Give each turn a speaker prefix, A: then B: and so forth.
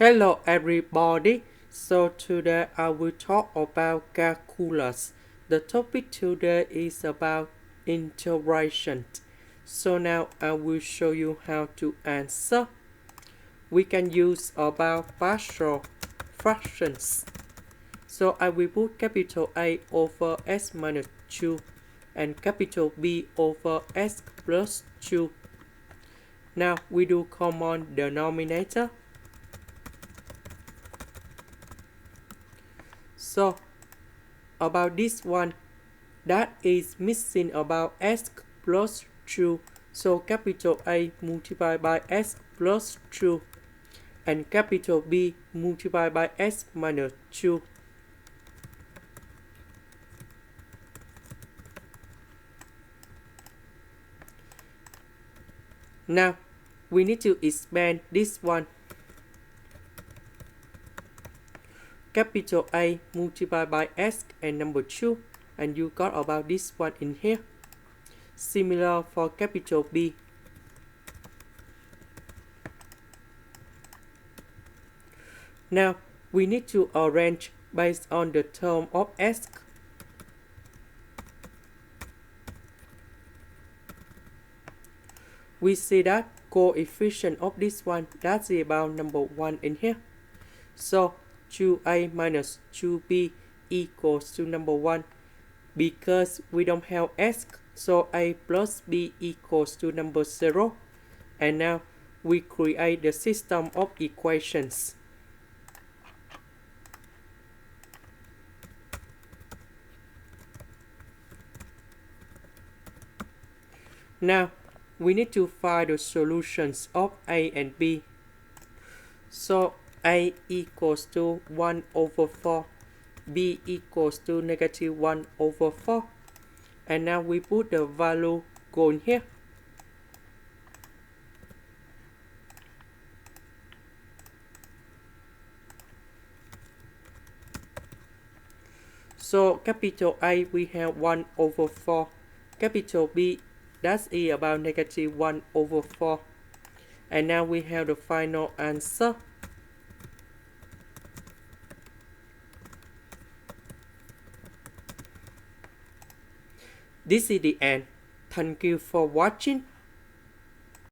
A: Hello everybody. So today I will talk about calculus. The topic today is about integration. So now I will show you how to answer. We can use about partial fractions. So I will put capital A over s minus 2 and capital B over s plus 2. Now we do common denominator. So about this one, that is missing about s plus 2. So capital A multiplied by s plus 2 and capital B multiplied by s minus 2. Now we need to expand this one. Capital A multiplied by s and number 2, and you got about this one in here. Similar for capital B. Now we need to arrange based on the term of s. We see that coefficient of this one, that's about number 1 in here. So 2a minus 2b equals to number 1. Because we don't have s, so a plus b equals to number 0. And now we create the system of equations. Now we need to find the solutions of a and b. So a equals to 1 over 4, b equals to negative 1 over 4. And now we put the value going here. So capital A we have 1 over 4. Capital B, that's about negative 1 over 4. And now we have the final answer. This is the end. Thank you for watching.